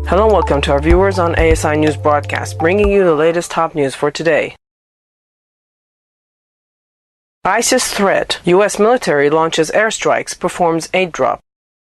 Hello and welcome to our viewers on ASI News Broadcast, bringing you the latest top news for today. ISIS threat. U.S. military launches airstrikes, performs aid drop.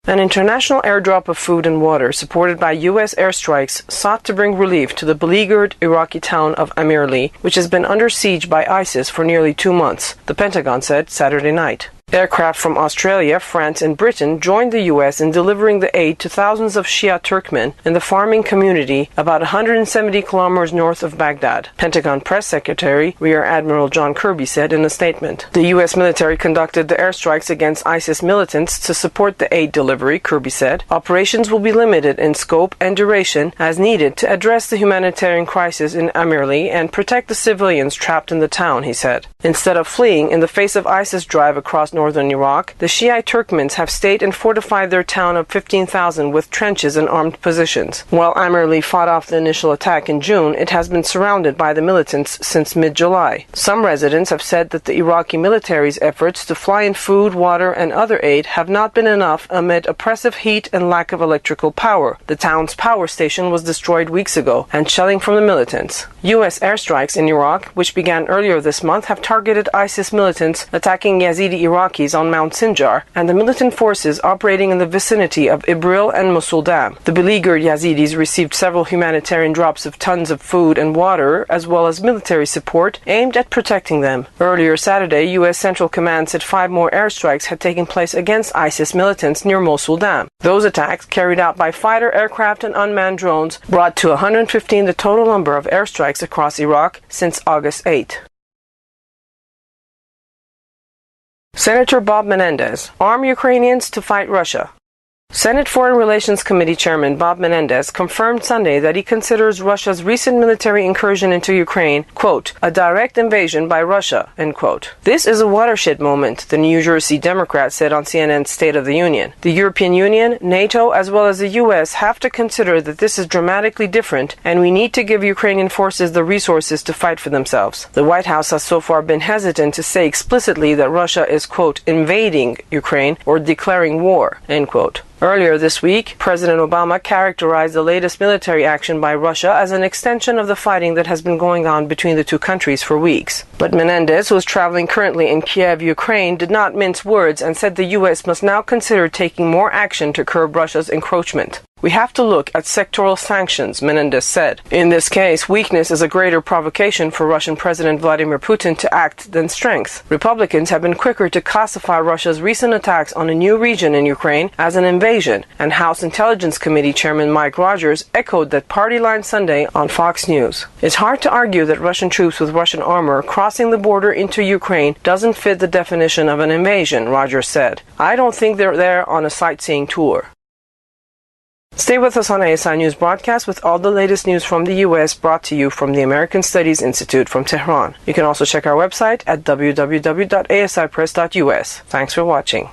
An international airdrop of food and water supported by U.S. airstrikes sought to bring relief to the beleaguered Iraqi town of Amirli, which has been under siege by ISIS for nearly 2 months, the Pentagon said Saturday night. Aircraft from Australia, France, and Britain joined the U.S. in delivering the aid to thousands of Shia Turkmen in the farming community about 170 kilometers north of Baghdad, Pentagon Press Secretary Rear Admiral John Kirby said in a statement. The U.S. military conducted the airstrikes against ISIS militants to support the aid delivery, Kirby said. Operations will be limited in scope and duration as needed to address the humanitarian crisis in Amirli and protect the civilians trapped in the town, he said. Instead of fleeing in the face of ISIS drive across northern Iraq, the Shiite Turkmens have stayed and fortified their town of 15,000 with trenches and armed positions. While Amirli fought off the initial attack in June, it has been surrounded by the militants since mid-July. Some residents have said that the Iraqi military's efforts to fly in food, water, and other aid have not been enough amid oppressive heat and lack of electrical power. The town's power station was destroyed weeks ago, and shelling from the militants. U.S. airstrikes in Iraq, which began earlier this month, have targeted ISIS militants attacking Yazidi Iraqis on Mount Sinjar and the militant forces operating in the vicinity of Ibril and Mosul Dam. The beleaguered Yazidis received several humanitarian drops of tons of food and water, as well as military support aimed at protecting them. Earlier Saturday, U.S. Central Command said 5 more airstrikes had taken place against ISIS militants near Mosul Dam. Those attacks, carried out by fighter aircraft and unmanned drones, brought to 115 the total number of airstrikes across Iraq since August 8. Senator Bob Menendez, arm Ukrainians to fight Russia. Senate Foreign Relations Committee Chairman Bob Menendez confirmed Sunday that he considers Russia's recent military incursion into Ukraine, quote, a direct invasion by Russia, end quote. This is a watershed moment, the New Jersey Democrat said on CNN's State of the Union. The European Union, NATO, as well as the U.S. have to consider that this is dramatically different, and we need to give Ukrainian forces the resources to fight for themselves. The White House has so far been hesitant to say explicitly that Russia is, quote, invading Ukraine or declaring war, end quote. Earlier this week, President Obama characterized the latest military action by Russia as an extension of the fighting that has been going on between the two countries for weeks. But Menendez, who is traveling currently in Kiev, Ukraine, did not mince words and said the U.S. must now consider taking more action to curb Russia's encroachment. We have to look at sectoral sanctions, Menendez said. In this case, weakness is a greater provocation for Russian President Vladimir Putin to act than strength. Republicans have been quicker to classify Russia's recent attacks on a new region in Ukraine as an invasion, and House Intelligence Committee Chairman Mike Rogers echoed that party line Sunday on Fox News. It's hard to argue that Russian troops with Russian armor crossing the border into Ukraine doesn't fit the definition of an invasion, Rogers said. I don't think they're there on a sightseeing tour. Stay with us on ASI News Broadcast with all the latest news from the U.S. brought to you from the American Studies Institute from Tehran. You can also check our website at www.asipress.us. Thanks for watching.